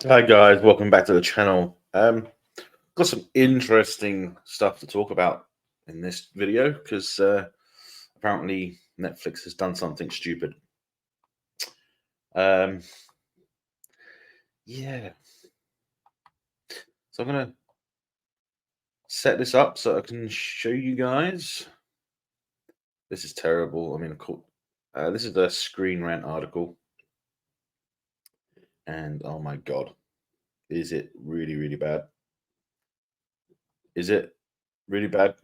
Hi guys, welcome back to the channel. Got some interesting stuff to talk about in this video because apparently Netflix has done something stupid. Um, yeah, so I'm gonna set this up so I can show you guys. This is terrible. I mean, of course, this is the Screen Rant article, and oh my god, is it really, really bad? Is it really bad?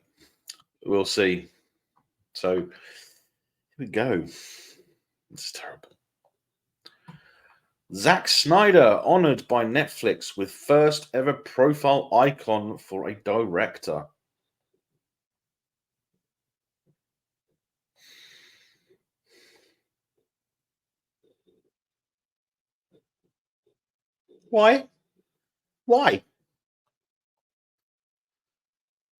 We'll see. So here we go. This is terrible. Zack Snyder honored by Netflix with first ever profile icon for a director. Why? Why?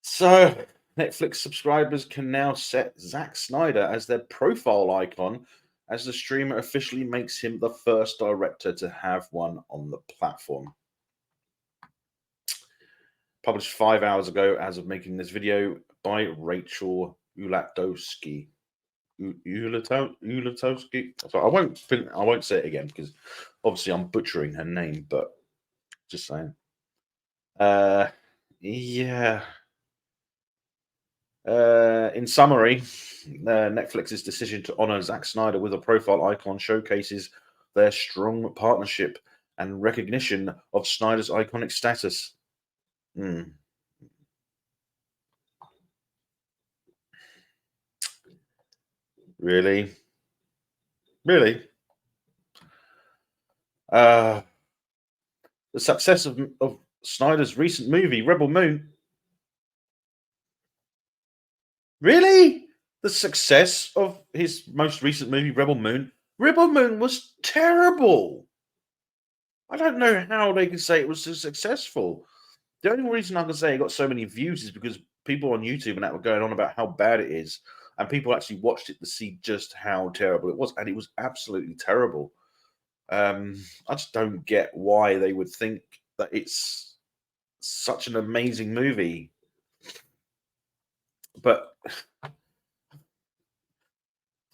So, Netflix subscribers can now set Zack Snyder as their profile icon as the streamer officially makes him the first director to have one on the platform. Published 5 hours ago as of making this video by Rachel Ulatowski. Ulatowski. So I won't say it again because obviously I'm butchering her name, but just saying. Uh, yeah. In summary, Netflix's decision to honor Zack Snyder with a profile icon showcases their strong partnership and recognition of Snyder's iconic status. Hmm. Really? Really? Uh, the success of Snyder's recent movie, Rebel Moon. Really? The success of his most recent movie, Rebel Moon. Rebel Moon was terrible. I don't know how they can say it was so successful. The only reason I can say it got so many views is because people on YouTube and that were going on about how bad it is, and people actually watched it to see just how terrible it was, and it was absolutely terrible. I just don't get why they would think that it's such an amazing movie. But to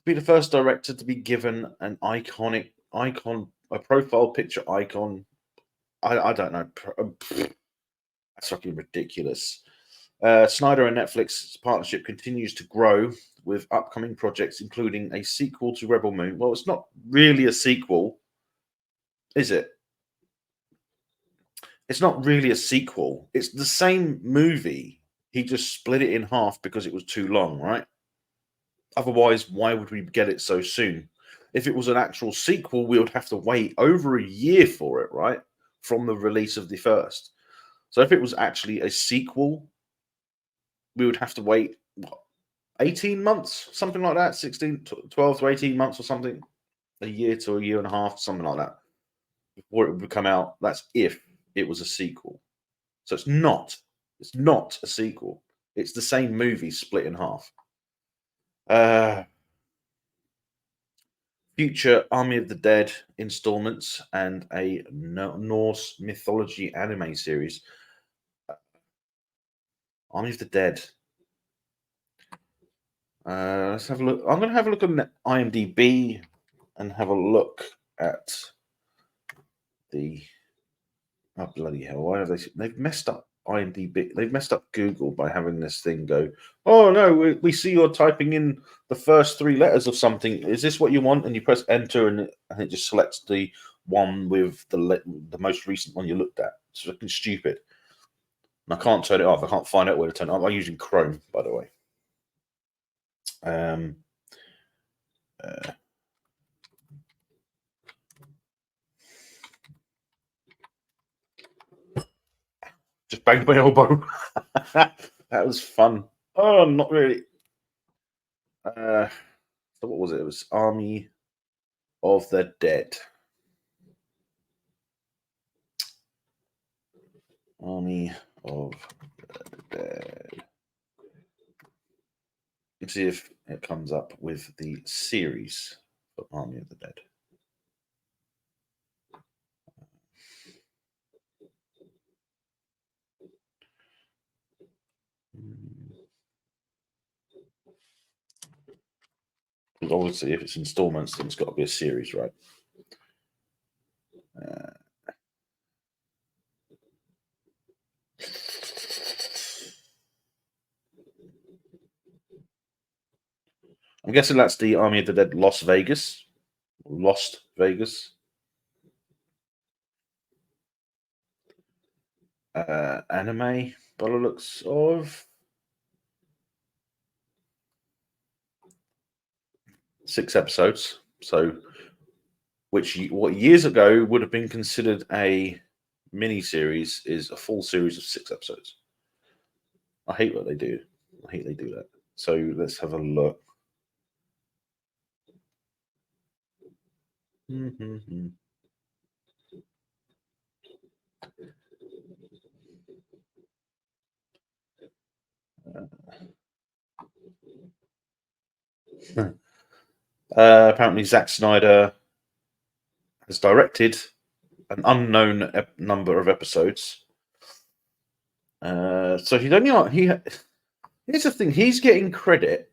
be the first director to be given an iconic icon, a profile picture icon, I don't know. That's fucking ridiculous. Snyder and Netflix's partnership continues to grow with upcoming projects, including a sequel to Rebel Moon. Well, it's not really a sequel, is it? It's not really a sequel. It's the same movie. He just split it in half because it was too long, right? Otherwise, why would we get it so soon? If it was an actual sequel, we would have to wait over a year for it, right? From the release of the first. So if it was actually a sequel, we would have to wait what, 18 months, something like that, 16, 12 to 18 months or something, a year to a year and a half, something like that, before it would come out. That's if it was a sequel. So it's not a sequel. It's the same movie split in half. Uh, Future Army of the Dead installments and a Norse mythology anime series. Army of the Dead. Let's have a look. I'm going to have a look on IMDb and have a look at the. Oh bloody hell! Why have they've messed up IMDb? They've messed up Google by having this thing go. Oh no, we see you're typing in the first three letters of something. Is this what you want? And you press enter, and it just selects the one with the most recent one you looked at. It's fucking stupid. And I can't turn it off. I can't find out where to turn it off. I'm using Chrome, by the way. Um, uh, just banged my elbow. That was fun. Oh, not really. So what was it? It was Army of the Dead. Army of the Dead. Let's see if it comes up with the series of Army of the Dead. obviously, if it's installments, then it's got to be a series, right? I'm guessing that's the Army of the Dead Las Vegas. Lost Vegas. Anime, by the looks of. 6 episodes. So, what years ago would have been considered a mini series is a full series of 6 episodes. I hate what they do. I hate they do that. So let's have a look. Apparently, Zack Snyder has directed an unknown number of episodes. So he's only here's the thing: he's getting credit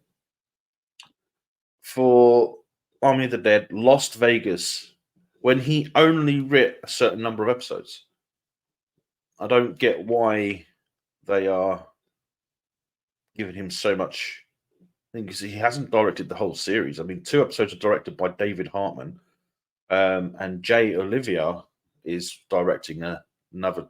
for Army of the Dead, Lost Vegas, when he only writ a certain number of episodes. I don't get why they are giving him so much. I think he hasn't directed the whole series. I mean, 2 episodes are directed by David Hartman, and Jay Olivia is directing another.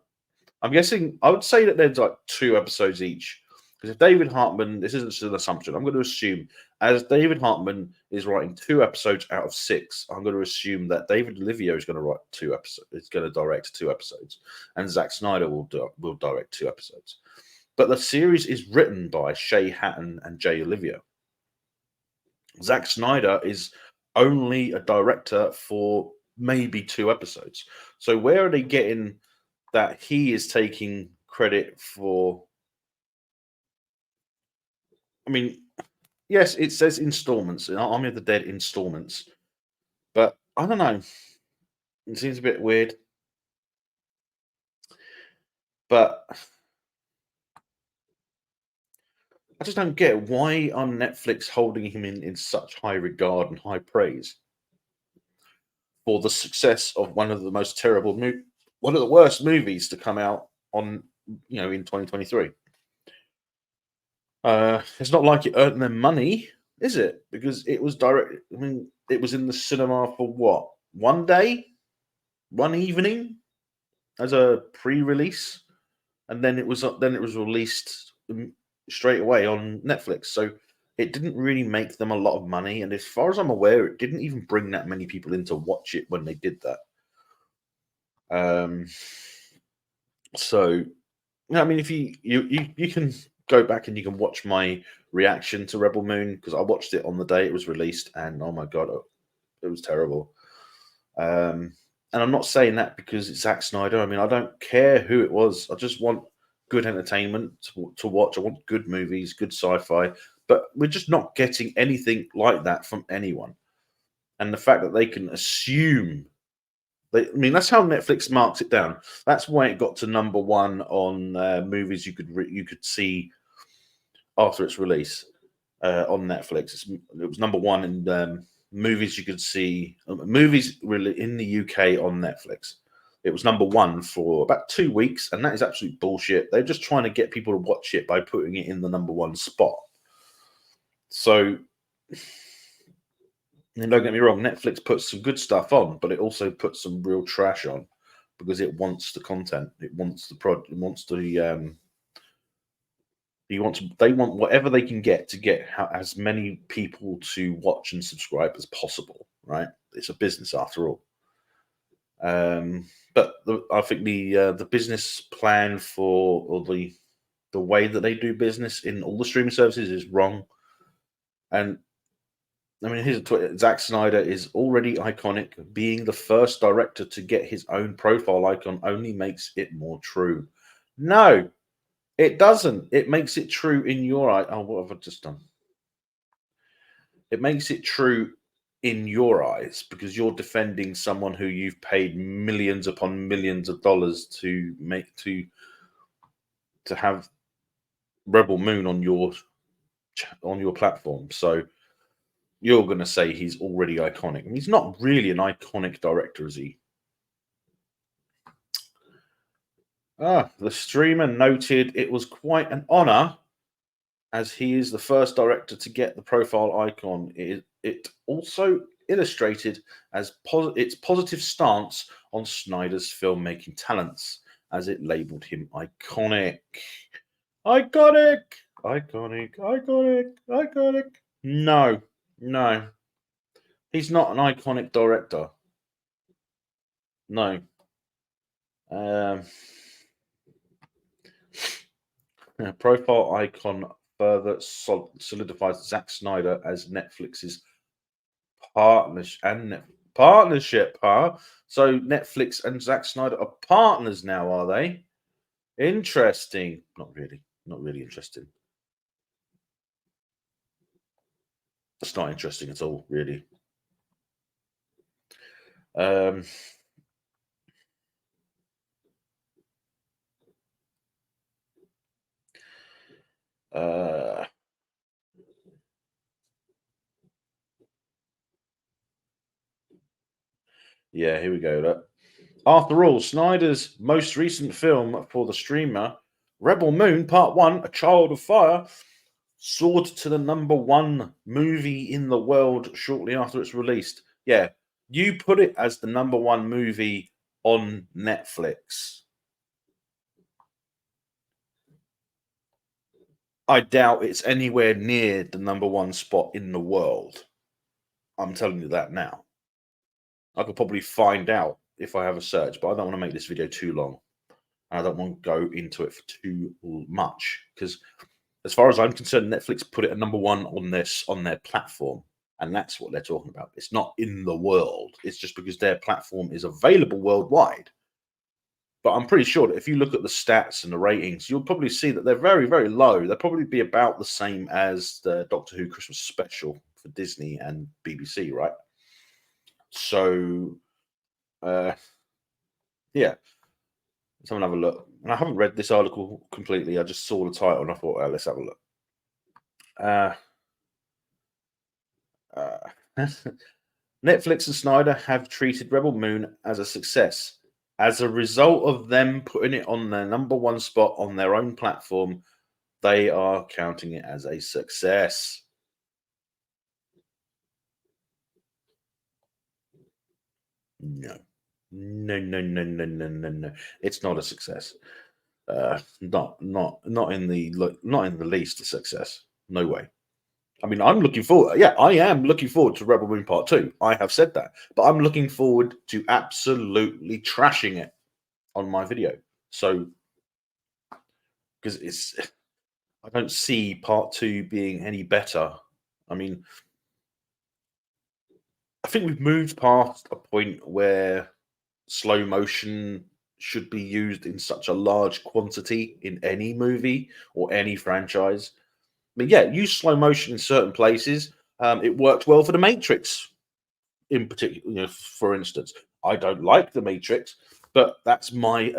I'm guessing I would say that there's like 2 episodes each. Because if David Hartman, this isn't an assumption, I'm going to assume as David Hartman is writing 2 episodes out of 6, I'm going to assume that David Olivia is going to write 2 episodes. It's going to direct 2 episodes, and Zack Snyder will direct 2 episodes. But the series is written by Shay Hatton and Jay Olivia. Zack Snyder is only a director for maybe 2 episodes. So where are they getting that he is taking credit for? I mean, yes, it says installments, Army of the Dead installments, but I don't know. It seems a bit weird. But I just don't get why are Netflix holding him in such high regard and high praise for the success of one of the most terrible, one of the worst movies to come out on, in 2023. It's not like it earned them money, is it? Because it was direct. I mean, it was in the cinema for what? One day, one evening, as a pre-release, and then it was released straight away on Netflix. So it didn't really make them a lot of money, and as far as I'm aware, it didn't even bring that many people in to watch it when they did that. So, I mean, if you can go back and you can watch my reaction to Rebel Moon, because I watched it on the day it was released, and oh my god, it was terrible. And I'm not saying that because it's Zack Snyder. I mean, I don't care who it was. I just want good entertainment to watch. I want good movies, good sci-fi. But we're just not getting anything like that from anyone. And the fact that they can assume, I mean, that's how Netflix marks it down. That's why it got to number 1 on movies you could see after its release on Netflix. It was number 1 in movies you could see, movies really in the UK on Netflix. It was number 1 for about 2 weeks, and that is absolute bullshit. They're just trying to get people to watch it by putting it in the number 1 spot. So, and don't get me wrong, Netflix puts some good stuff on, but it also puts some real trash on because it wants the content. It wants the product. It wants the they want whatever they can get to get as many people to watch and subscribe as possible, right? It's a business after all. But I think the business plan or the way that they do business in all the streaming services is wrong. And I mean, here's a Zack Snyder is already iconic. Being the first director to get his own profile icon only makes it more true. No, it doesn't. It makes it true in your eye. Oh, what have I just done? It makes it true in your eyes because you're defending someone who you've paid millions upon millions of dollars to make to have Rebel Moon on your platform. So you're going to say he's already iconic. And he's not really an iconic director, is he? The streamer noted it was quite an honor as he is the first director to get the profile icon. It also illustrated as its positive stance on Snyder's filmmaking talents, as it labeled him iconic. Iconic! Iconic, iconic, iconic. No, no. He's not an iconic director. No. Profile icon further solidifies Zack Snyder as Netflix's partnership, huh? So Netflix and Zack Snyder are partners now, are they? Interesting. Not really. Not really interesting. That's not interesting at all, really. Um, uh, yeah, here we go. Look. After all, Snyder's most recent film for the streamer, Rebel Moon Part 1, A Child of Fire, soared to the #1 movie in the world shortly after its released. Yeah, you put it as the #1 movie on Netflix. I doubt it's anywhere near the #1 spot in the world. I'm telling you that now. I could probably find out if I have a search, but I don't want to make this video too long. And I don't want to go into it for too much because, as far as I'm concerned, Netflix put it at #1 on their platform, and that's what they're talking about. It's not in the world. It's just because their platform is available worldwide. But I'm pretty sure that if you look at the stats and the ratings, you'll probably see that they're very, very low. They'll probably be about the same as the Doctor Who Christmas special for Disney and BBC, right? So, uh, yeah, let's have another look. And I haven't read this article completely. I just saw the title and I thought, let's have a look. Uh, Netflix and Snyder have treated Rebel Moon as a success. As a result of them putting it on their #1 spot on their own platform, they are counting it as a success. No. No, no, no, no, no, no, no. It's not a success. Not in the not in the least a success. No way. I mean, I'm looking forward. Yeah, I am looking forward to Rebel Moon Part 2. I have said that, but I'm looking forward to absolutely trashing it on my video. So, because I don't see Part 2 being any better. I mean, I think we've moved past a point where slow motion should be used in such a large quantity in any movie or any franchise. I mean, yeah, use slow motion in certain places. It worked well for The Matrix, in particular. For instance, I don't like The Matrix, but that's my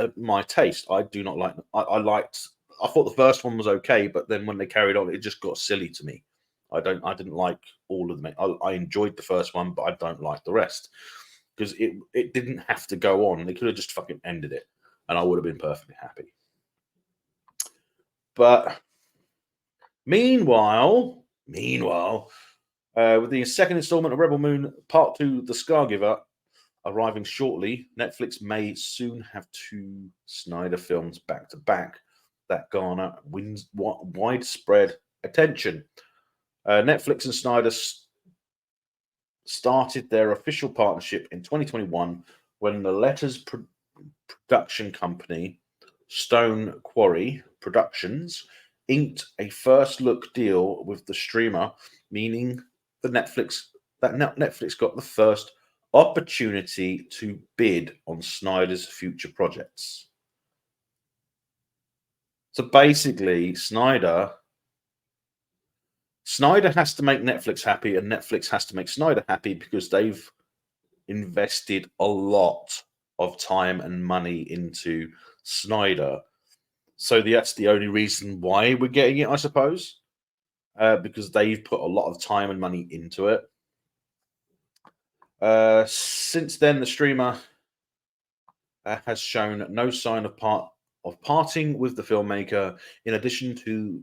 taste. I do not like. I liked. I thought the first one was okay, but then when they carried on, it just got silly to me. I didn't like all of them. I enjoyed the first one, but I don't like the rest because it didn't have to go on. They could have just fucking ended it, and I would have been perfectly happy. But meanwhile, with the second installment of Rebel Moon Part 2, The Scargiver, arriving shortly, Netflix may soon have 2 Snyder films back to back that garner widespread attention. Netflix and Snyder started their official partnership in 2021 when the latter's production company, Stone Quarry Productions, inked a first look deal with the streamer, meaning that Netflix got the first opportunity to bid on Snyder's future projects. So basically, Snyder has to make Netflix happy, and Netflix has to make Snyder happy because they've invested a lot of time and money into Snyder. So that's the only reason why we're getting it, I suppose, because they've put a lot of time and money into it. Since then, the streamer has shown no sign of parting with the filmmaker. In addition to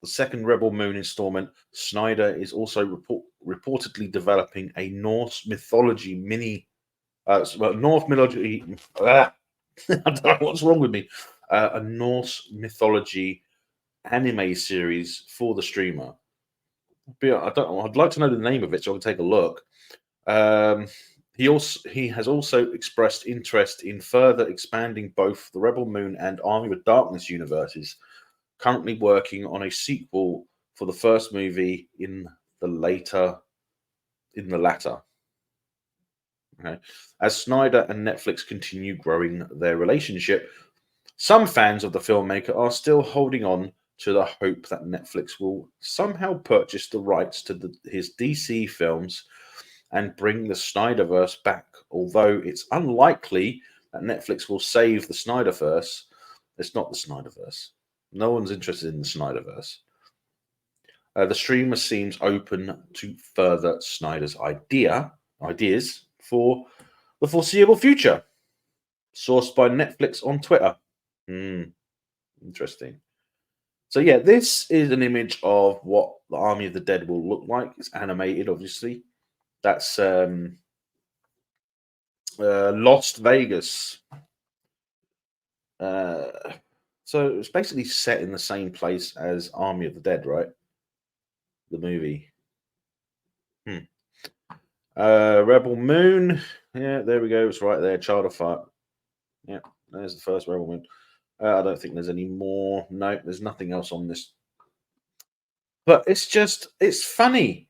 the second Rebel Moon installment, Snyder is also reportedly developing a Norse mythology North mythology. I don't know what's wrong with me. A Norse mythology anime series for the streamer. I don't. I'd like to know the name of it so I can take a look. Um, he has also expressed interest in further expanding both the Rebel Moon and Army of Darkness universes. Currently working on a sequel for the first movie in the latter. Okay. As Snyder and Netflix continue growing their relationship, some fans of the filmmaker are still holding on to the hope that Netflix will somehow purchase the rights to his DC films and bring the Snyderverse back. Although it's unlikely that Netflix will save the Snyderverse, it's not the Snyderverse. No one's interested in the Snyderverse. The streamer seems open to further Snyder's ideas for the foreseeable future. Sourced by Netflix on Twitter. Interesting. So yeah, this is an image of what the Army of the Dead will look like. It's animated, obviously. That's Las Vegas. So it's basically set in the same place as Army of the Dead, right? The movie. Rebel Moon. Yeah, there we go. It's right there. Child of Fire. Yeah, there's the first Rebel Moon. I don't think there's any more. No, there's nothing else on this. But it's funny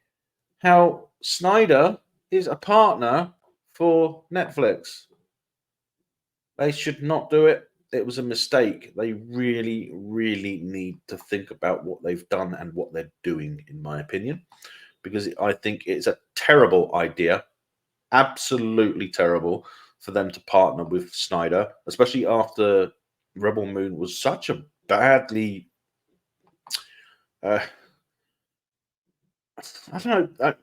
how Snyder is a partner for Netflix. They should not do it. It was a mistake. They really, really need to think about what they've done and what they're doing, in my opinion, because I think it's a terrible idea, absolutely terrible, for them to partner with Snyder, especially after Rebel Moon was such a badly. I don't know.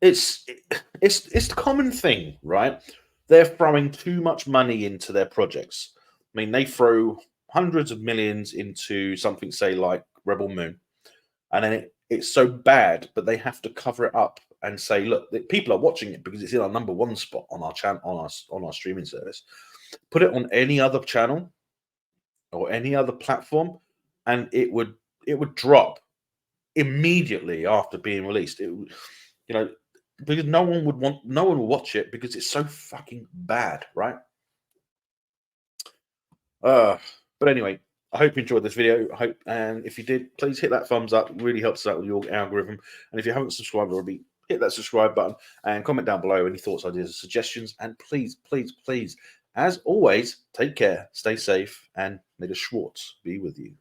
It's the common thing, right? They're throwing too much money into their projects. I mean, they throw hundreds of millions into something, say, like Rebel Moon, and then it's so bad, but they have to cover it up and say, "Look, people are watching it because it's in our number one spot on our channel, on our streaming service. Put it on any other channel or any other platform, and it would drop immediately after being released. Because no one will watch it because it's so fucking bad, right? But anyway, I hope you enjoyed this video. And if you did, please hit that thumbs up. It really helps us out with your algorithm. And if you haven't subscribed already, hit that subscribe button and comment down below any thoughts, ideas, or suggestions. And please, please, please, as always, take care, stay safe, and may the Schwartz be with you.